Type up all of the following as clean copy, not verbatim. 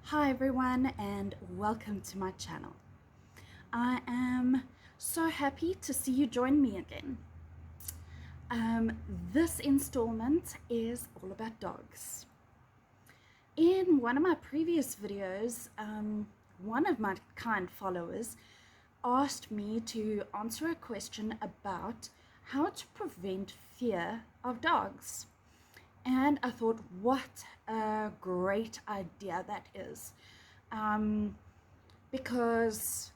Hi everyone and welcome to my channel. I am so happy to see you join me again. This installment is all about dogs. In one of my previous videos, one of my kind followers asked me to answer a question about how to prevent fear of dogs. And I thought, what a great idea that is. Because,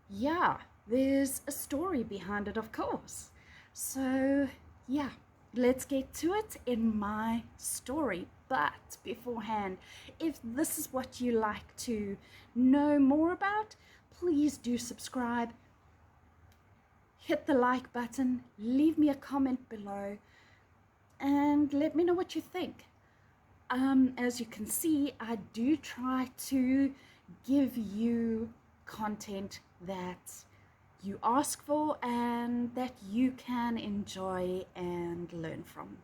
yeah, there's a story behind it, of course. So, yeah, let's get to it in my story. But beforehand, if this is what you like to know more about, please do subscribe. Hit the like button, leave me a comment below, and let me know what you think. As you can see, I do try to give you content that you ask for and that you can enjoy and learn from.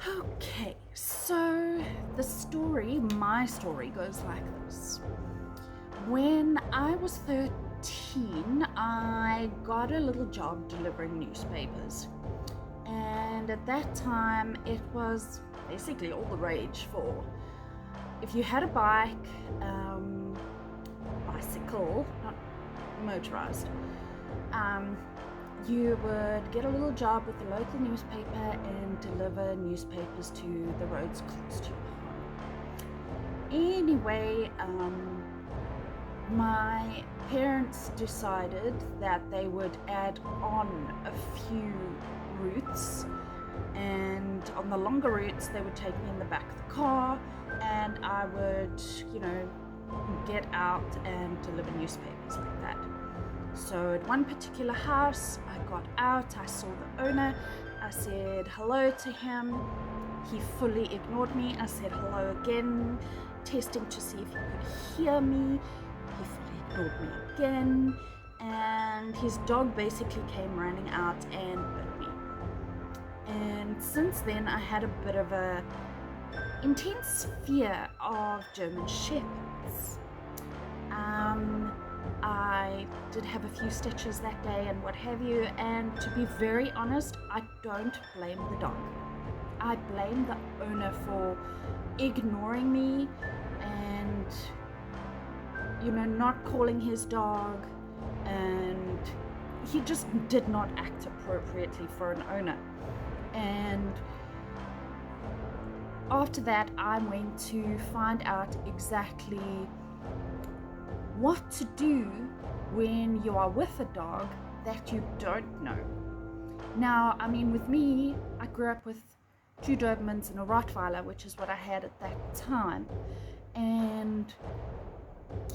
Okay, so my story goes like this. When I was 13, I got a little job delivering newspapers. And at that time, it was basically all the rage for if you had a bicycle, not motorized, you would get a little job with the local newspaper and deliver newspapers to the roads close to your home. Anyway, my parents decided that they would add on a few routes, and on the longer routes they would take me in the back of the car and I would, get out and deliver newspapers like that. So at one particular house, I got out, I saw the owner, I said hello to him. He fully ignored me. I said hello again, testing to see if he could hear me. He fully ignored me again, and his dog basically came running out and bit me. And since then, I had a bit of a intense fear of German Shepherds. I did have a few stitches that day and what have you, and to be very honest, I don't blame the dog. I blame the owner for ignoring me and, not calling his dog, and he just did not act appropriately for an owner. And after that, I went to find out exactly what to do when you are with a dog that you don't know. Now, with me, I grew up with 2 Dobermans and a Rottweiler, which is what I had at that time. And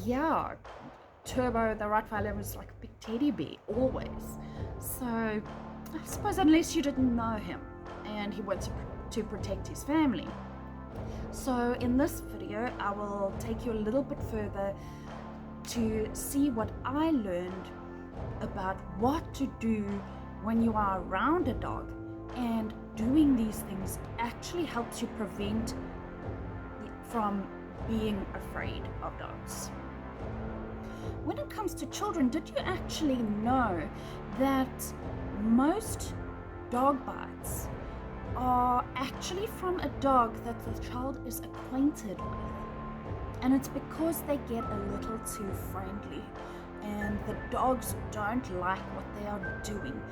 yeah, Turbo, the Rottweiler, was like a big teddy bear, always. So I suppose unless you didn't know him and he wanted to protect his family. So in this video, I will take you a little bit further to see what I learned about what to do when you are around a dog, and doing these things actually helps you prevent from being afraid of dogs. When it comes to children, did you actually know that most dog bites are actually from a dog that the child is acquainted with? And it's because they get a little too friendly, and the dogs don't like what they are doing.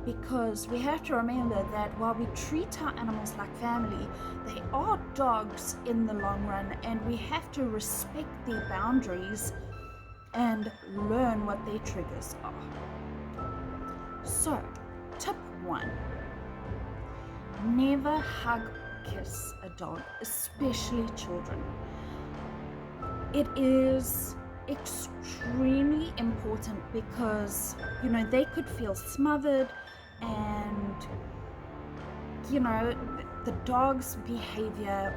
Because we have to remember that while we treat our animals like family, they are dogs in the long run, and we have to respect their boundaries and learn what their triggers are. So, tip 1. Never hug or kiss a dog, especially children. It is extremely important because, they could feel smothered, and the dog's behavior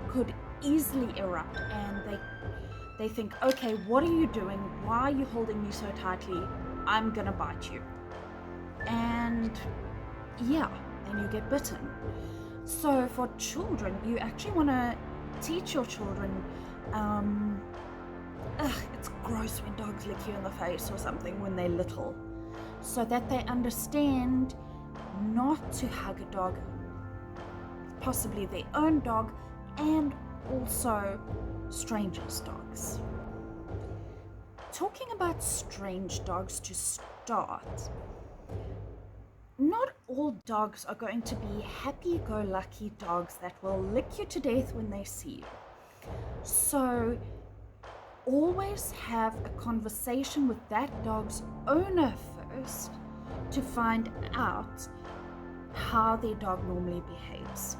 could easily erupt, and they think, okay, what are you doing? Why are you holding me so tightly? I'm gonna bite you. And yeah, then you get bitten. So for children, you actually want to teach your children, it's gross when dogs lick you in the face or something when they're little, so that they understand not to hug a dog, possibly their own dog, and also strangers' dogs. Talking about strange dogs to start, not all dogs are going to be happy-go-lucky dogs that will lick you to death when they see you. So always have a conversation with that dog's owner first to find out how their dog normally behaves.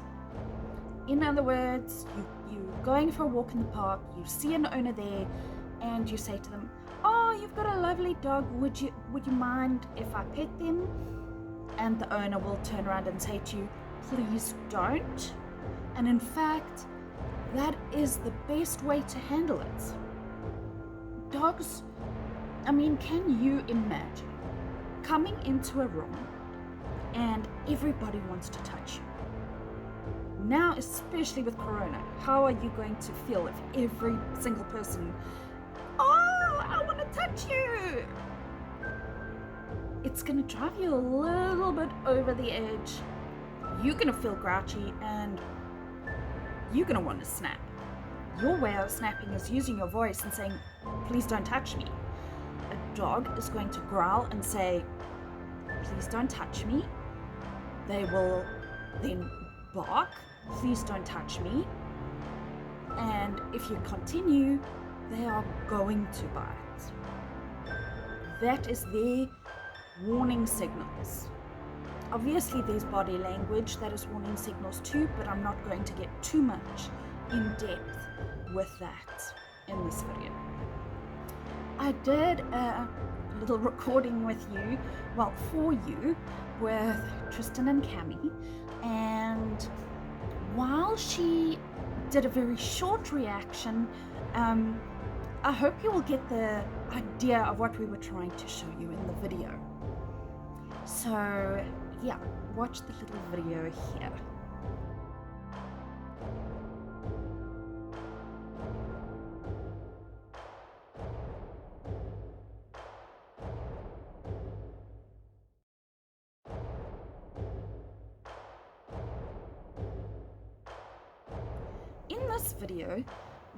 In other words, you're going for a walk in the park, you see an owner there, and you say to them, "Oh, you've got a lovely dog, would you mind if I pet them?" And the owner will turn around and say to you, "Please don't." And in fact, that is the best way to handle it. Dogs, can you imagine coming into a room and everybody wants to touch you? Now, especially with Corona, how are you going to feel if every single person, "Oh, I want to touch you"? It's going to drive you a little bit over the edge. You're going to feel grouchy and you're going to want to snap. Your way of snapping is using your voice and saying, "Please don't touch me." A dog is going to growl and say, "Please don't touch me." They will then bark, "Please don't touch me." And if you continue, they are going to bite. That is their warning signals. Obviously there's body language that is warning signals too, but I'm not going to get too much in depth with that in this video. I did a little recording with you, for you, with Tristan and Cami, and while she did a very short reaction, I hope you will get the idea of what we were trying to show you in the video. So yeah, watch the little video here. In this video,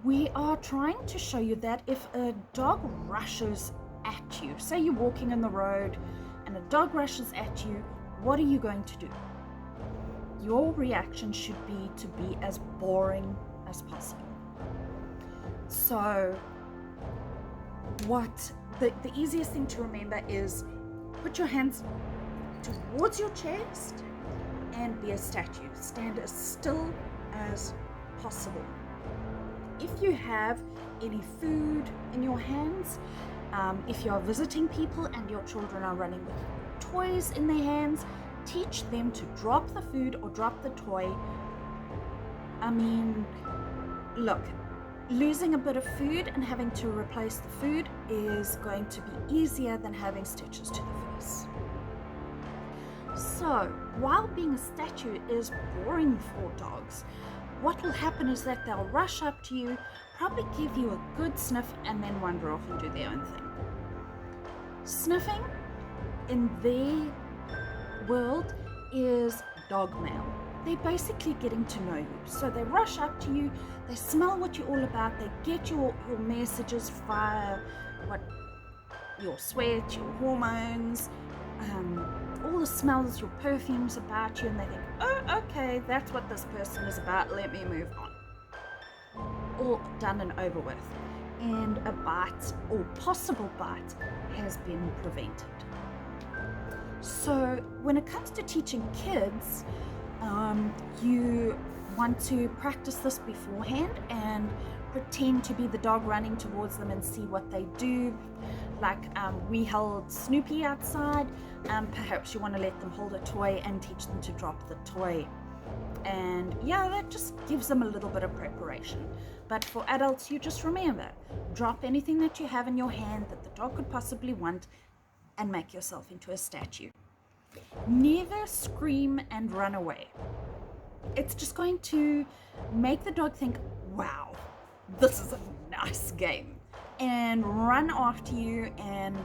we are trying to show you that if a dog rushes at you, say you're walking in the road and a dog rushes at you, what are you going to do? Your reaction should be to be as boring as possible. So the easiest thing to remember is put your hands towards your chest and be a statue. Stand as still as possible. If you have any food in your hands, if you are visiting people and your children are running with toys in their hands, teach them to drop the food or drop the toy. Look, losing a bit of food and having to replace the food is going to be easier than having stitches to the face. So, while being a statue is boring for dogs, what will happen is that they'll rush up to you, probably give you a good sniff, and then wander off and do their own thing. Sniffing, in their world, is dog mail. They're basically getting to know you. So they rush up to you, they smell what you're all about, they get your messages via your sweat, your hormones, all the smells, your perfumes about you, and they think, "Oh, okay, that's what this person is about, let me move on." All done and over with. And a bite, or possible bite, has been prevented. So when it comes to teaching kids, you want to practice this beforehand and pretend to be the dog running towards them and see what they do. Like we held Snoopy outside. Perhaps you want to let them hold a toy and teach them to drop the toy. And yeah, that just gives them a little bit of preparation. But for adults, you just remember, drop anything that you have in your hand that the dog could possibly want and make yourself into a statue. Never scream and run away. It's just going to make the dog think, wow, this is a nice game, and run after you. And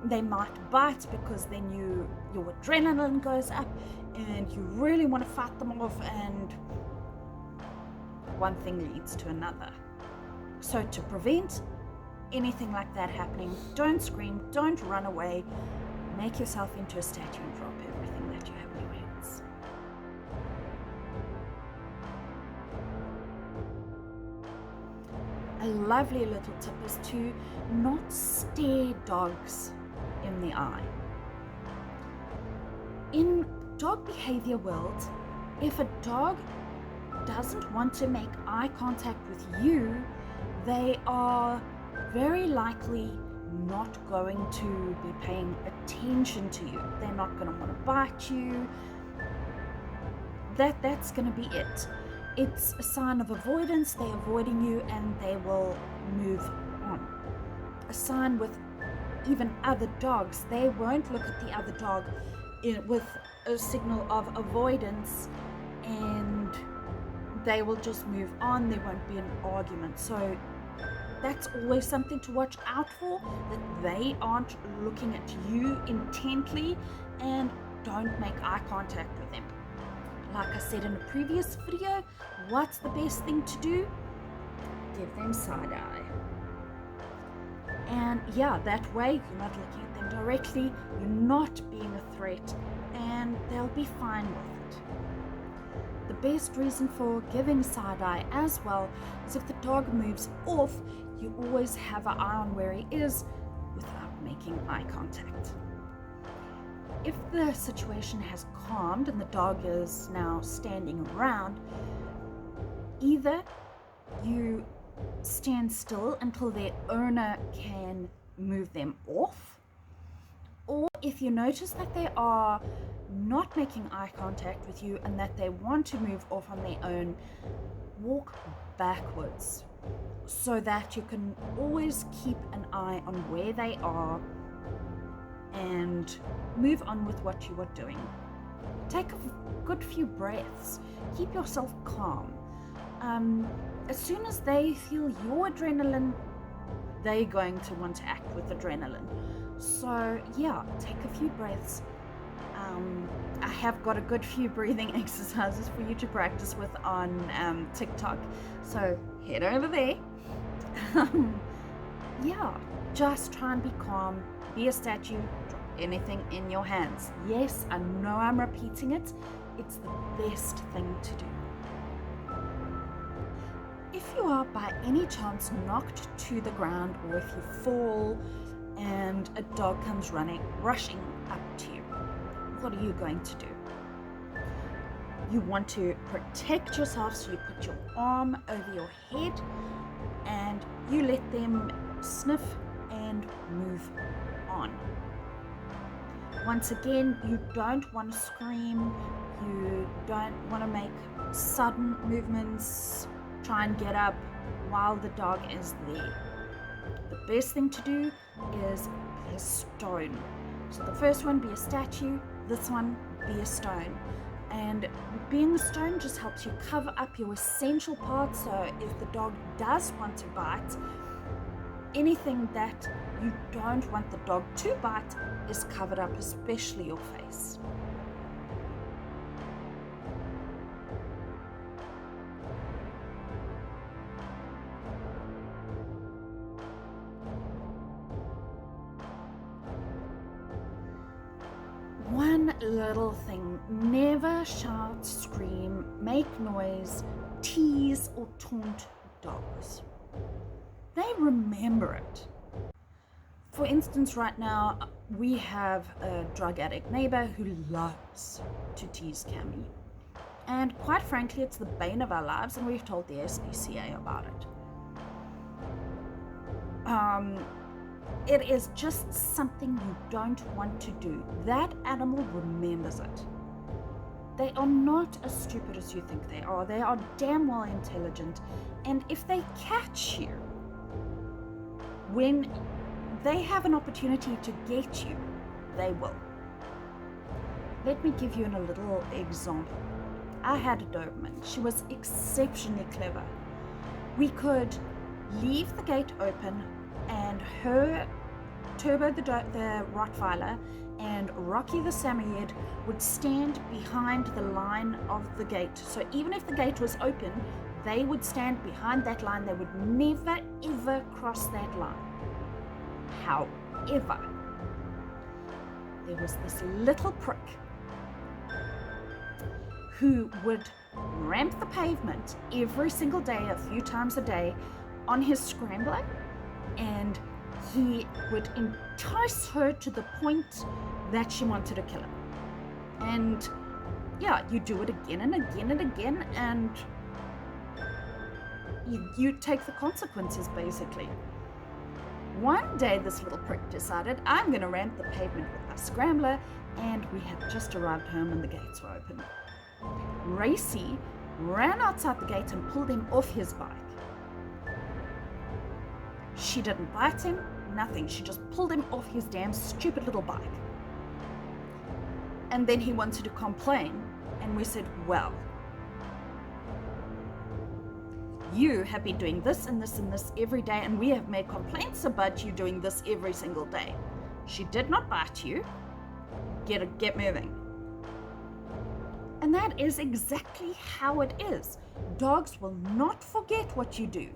they might bite, because then your adrenaline goes up and you really want to fight them off, and one thing leads to another. So to prevent anything like that happening, don't scream, don't run away, make yourself into a statue and drop everything that you have in your hands. A lovely little tip is to not stare dogs in the eye. In dog behavior world, if a dog doesn't want to make eye contact with you, they are very likely not going to be paying attention to you. They're not going to want to bite you. That's going to be it. It's a sign of avoidance. They're avoiding you and they will move on. A sign with even other dogs, they won't look at the other dog with a signal of avoidance, and they will just move on. There won't be an argument. So that's always something to watch out for, that they aren't looking at you intently, and don't make eye contact with them. Like I said in a previous video, what's the best thing to do? Give them side eye. And yeah, that way you're not looking at them directly, you're not being a threat, and they'll be fine with it. The best reason for giving side eye as well is if the dog moves off, you always have an eye on where he is without making eye contact. If the situation has calmed and the dog is now standing around, either you stand still until their owner can move them off, or if you notice that they are not making eye contact with you and that they want to move off on their own, walk backwards so that you can always keep an eye on where they are and move on with what you are doing. Take a good few breaths. Keep yourself calm. As soon as they feel your adrenaline, they're going to want to act with adrenaline. So yeah, take a few breaths. I have got a good few breathing exercises for you to practice with on TikTok, so head over there. Yeah, just try and be calm, be a statue, drop anything in your hands. Yes, I know I'm repeating it. It's the best thing to do. If you are by any chance knocked to the ground, or if you fall and a dog comes rushing up to you, what are you going to do? You want to protect yourself, so you put your arm over your head and you let them sniff and move on. Once again, you don't want to scream, you don't want to make sudden movements, try and get up while the dog is there. The best thing to do is be a stone. So the first one, be a statue, this one, be a stone. And being a stone just helps you cover up your essential parts, so if the dog does want to bite, anything that you don't want the dog to bite is covered up, especially your face. One little thing, never shout, scream, make noise, tease or taunt dogs. They remember it. For instance, right now we have a drug addict neighbor who loves to tease Cammy. And quite frankly, it's the bane of our lives, and we've told the SPCA about it. It is just something you don't want to do. That animal remembers it. They are not as stupid as you think they are. They are damn well intelligent. And if they catch you, when they have an opportunity to get you, they will. Let me give you a little example. I had a Doberman. She was exceptionally clever. We could leave the gate open, and her, Turbo the Rottweiler, and Rocky the Samoyed would stand behind the line of the gate. So even if the gate was open, they would stand behind that line. They would never ever cross that line. However, there was this little prick who would ramp the pavement every single day, a few times a day, on his scrambler, and he would entice her to the point that she wanted to kill him. And yeah, you do it again and again and again, and you take the consequences, basically. One day this little prick decided, I'm going to ramp the pavement with my scrambler, and we had just arrived home and the gates were open. Racy ran outside the gate and pulled him off his bike. She didn't bite him, nothing. She just pulled him off his damn stupid little bike. And then he wanted to complain, and we said, well, you have been doing this and this and this every day, and we have made complaints about you doing this every single day. She did not bite you. Get moving. And that is exactly how it is. Dogs will not forget what you do.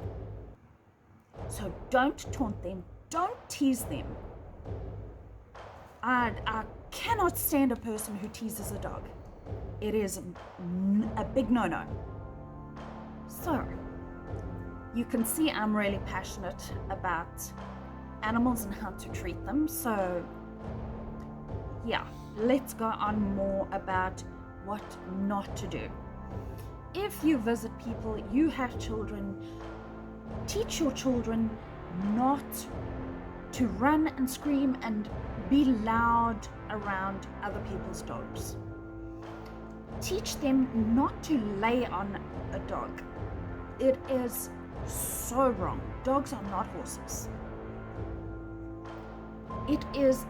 So don't taunt them. Don't tease them. I cannot stand a person who teases a dog. It is a big no-no. So, you can see I'm really passionate about animals and how to treat them. So, yeah, let's go on more about what not to do. If you visit people, you have children, teach your children not to run and scream and be loud around other people's dogs. Teach them not to lay on a dog. It is so wrong. Dogs are not horses. It is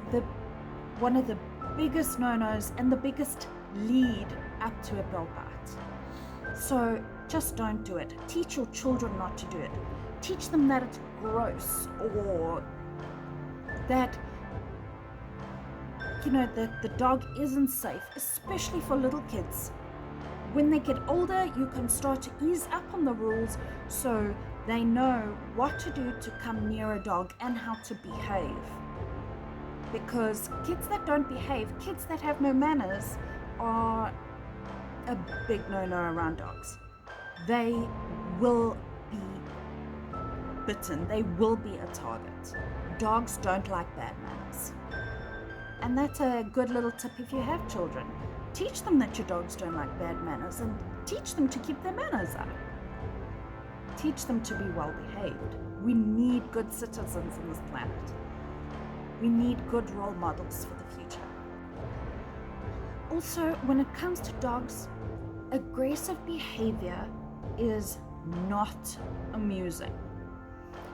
one of the biggest no-nos and the biggest lead up to a dog bite. So just don't do it. Teach your children not to do it. Teach them that it's gross, or that, that the dog isn't safe, especially for little kids. When they get older, you can start to ease up on the rules so they know what to do to come near a dog and how to behave. Because kids that don't behave, kids that have no manners, are a big no-no around dogs. They will be bitten. They will be a target. Dogs don't like bad manners. And that's a good little tip if you have children. Teach them that your dogs don't like bad manners, and teach them to keep their manners up. Teach them to be well behaved. We need good citizens on this planet. We need good role models for the future. Also, when it comes to dogs, aggressive behavior is not amusing.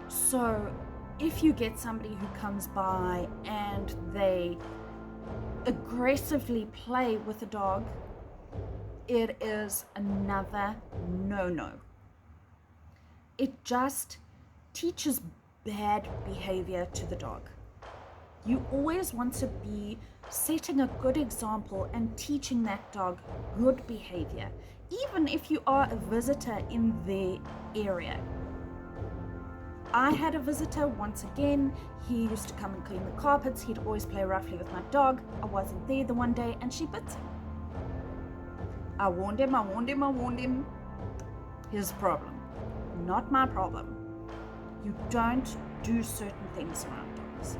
So if you get somebody who comes by and they aggressively play with a dog, it is another no-no. It just teaches bad behavior to the dog. You always want to be setting a good example and teaching that dog good behavior, even if you are a visitor in their area. I had a visitor once again. He used to come and clean the carpets. He'd always play roughly with my dog. I wasn't there the one day and she bit him. I warned him. His problem, not my problem. You don't do certain things around dogs.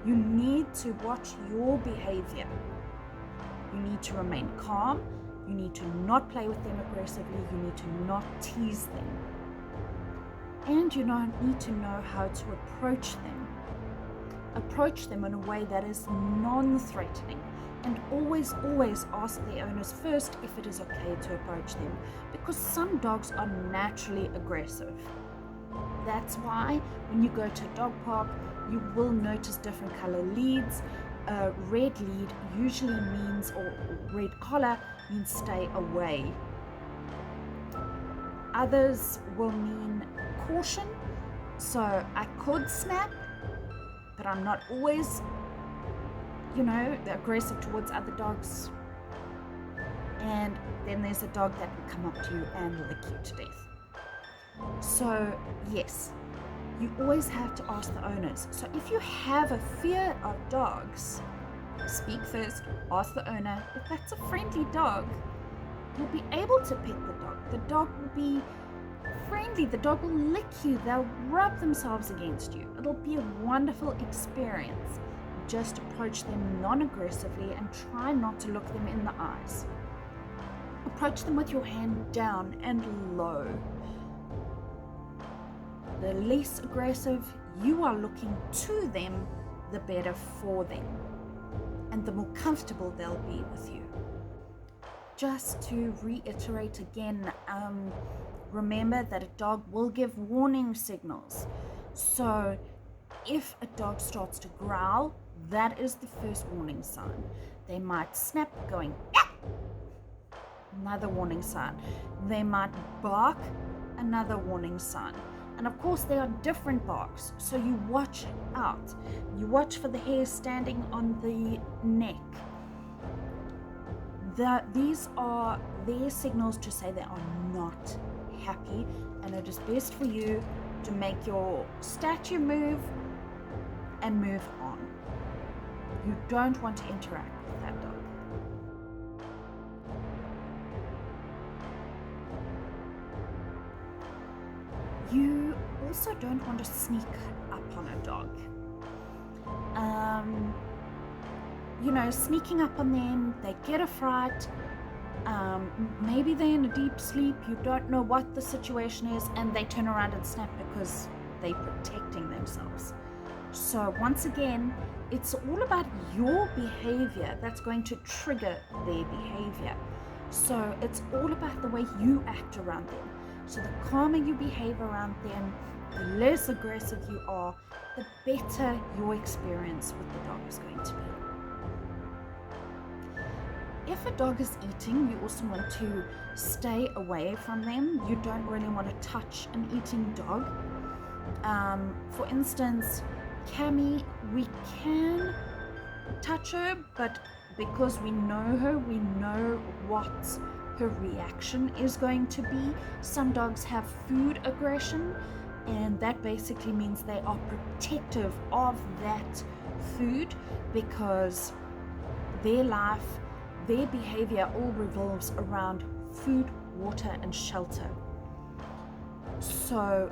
You need to watch your behavior. You need to remain calm. You need to not play with them aggressively. You need to not tease them. And you need to know how to approach them. Approach them in a way that is non-threatening. And always ask their owners first if it is okay to approach them, because some dogs are naturally aggressive. That's why when you go to a dog park, you will notice different color leads. A red lead usually means, or red collar means stay away. Others will mean caution, so I could snap, but I'm not always aggressive towards other dogs. And then there's a dog that will come up to you and lick you to death. So yes, you always have to ask the owners. So if you have a fear of dogs, speak first, ask the owner. If that's a friendly dog, you'll be able to pet the dog. The dog will be friendly, the dog will lick you, they'll rub themselves against you. It'll be a wonderful experience. Just approach them non-aggressively and try not to look them in the eyes. Approach them with your hand down and low. The less aggressive you are looking to them, the better for them, and the more comfortable they'll be with you. Just to reiterate again, remember that a dog will give warning signals. So if a dog starts to growl, that is the first warning sign. They might snap, going, ah! Another warning sign. They might bark, another warning sign. And of course there are different barks, so you watch out. You watch for the hair standing on the neck. These are their signals to say they are not happy, and it is best for you to make your statue move and move on. You don't want to interact with that dog. You also don't want to sneak up on a dog. Sneaking up on them, they get a fright. Maybe they're in a deep sleep, you don't know what the situation is, and they turn around and snap because they're protecting themselves. So once again, it's all about your behavior that's going to trigger their behavior. So it's all about the way you act around them. So the calmer you behave around them, the less aggressive you are, the better your experience with the dog is going to be. If a dog is eating, you also want to stay away from them. You don't really want to touch an eating dog. For instance, Cammy, we can touch her, but because we know her, we know what her reaction is going to be. Some dogs have food aggression, and that basically means they are protective of that food because their life, their behavior all revolves around food, water, and shelter. So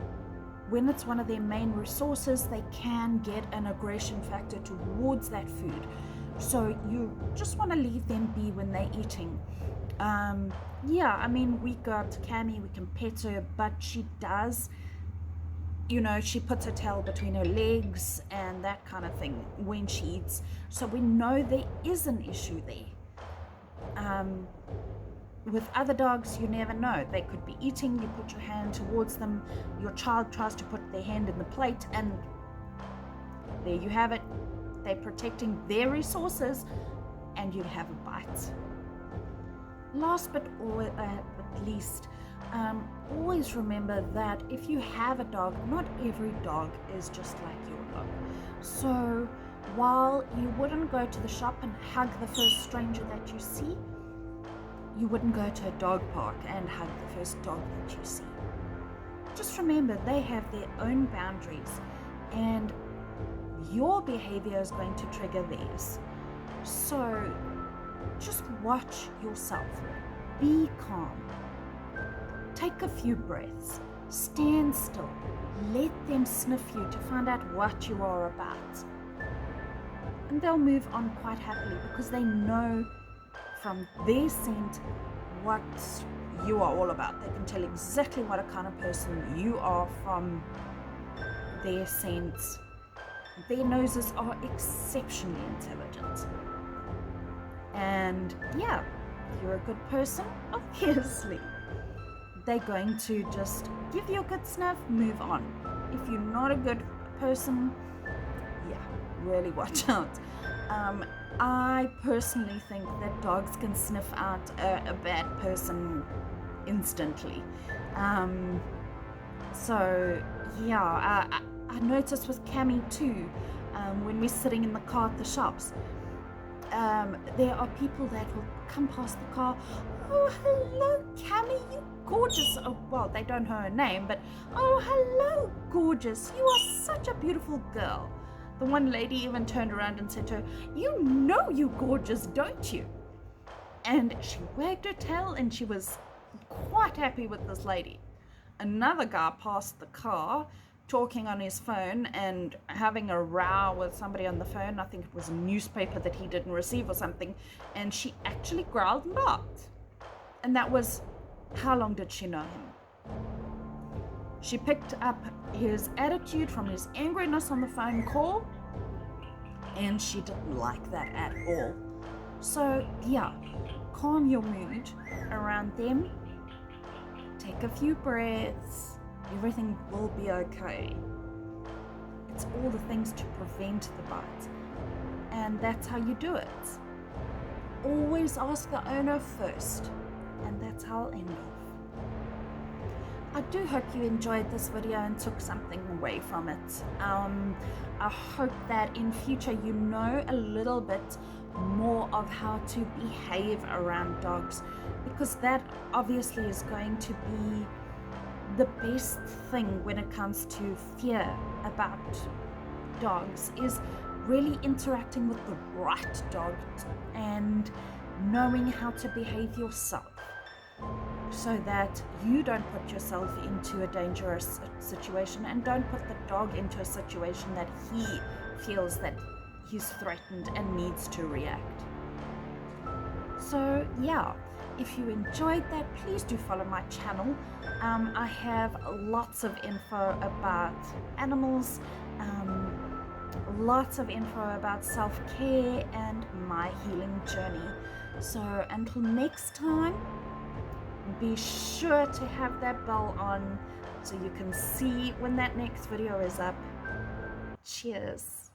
when it's one of their main resources, they can get an aggression factor towards that food. So you just want to leave them be when they're eating. We go up to Cammy, we can pet her, but she does, she puts her tail between her legs and that kind of thing when she eats. So we know there is an issue there. With other dogs, you never know. They could be eating, you put your hand towards them, your child tries to put their hand in the plate, and there you have it. They're protecting their resources, and you have a bite. Last but least, always remember that if you have a dog, not every dog is just like your dog. So while you wouldn't go to the shop and hug the first stranger that you see, you wouldn't go to a dog park and hug the first dog that you see. Just remember, they have their own boundaries, and your behavior is going to trigger theirs. So just watch yourself. Be calm. Take a few breaths. Stand still. Let them sniff you to find out what you are about. And they'll move on quite happily because they know from their scent what you are all about. They can tell exactly what a kind of person you are from their scent. Their noses are exceptionally intelligent. And yeah, if you're a good person, obviously, they're going to just give you a good sniff, move on. If you're not a good person, yeah, really watch out. I personally think that dogs can sniff out a bad person instantly. So yeah, I noticed with Cammy too, when we're sitting in the car at the shops, there are people that will come past the car. Oh, hello, Cammy, you gorgeous. Oh, well, they don't know her name, but oh, hello, gorgeous. You are such a beautiful girl. The one lady even turned around and said to her, you know you gorgeous, don't you? And she wagged her tail and she was quite happy with this lady. Another guy passed the car talking on his phone and having a row with somebody on the phone. I think it was a newspaper that he didn't receive or something, and she actually growled and barked. And that was, how long did she know him? She picked up his attitude from his angriness on the phone call, and she didn't like that at all. So yeah, calm your mood around them, take a few breaths, everything will be okay. It's all the things to prevent the bite, and that's how you do it. Always ask the owner first, and that's how I'll end off. I do hope you enjoyed this video and took something away from it. I hope that in future you know a little bit more of how to behave around dogs, because that obviously is going to be the best thing when it comes to fear about dogs, is really interacting with the right dog and knowing how to behave yourself, so that you don't put yourself into a dangerous situation and don't put the dog into a situation that he feels that he's threatened and needs to react. So yeah, if you enjoyed that, please do follow my channel. I have lots of info about animals, lots of info about self-care and my healing journey. So until next time, be sure to have that bell on so you can see when that next video is up. Cheers.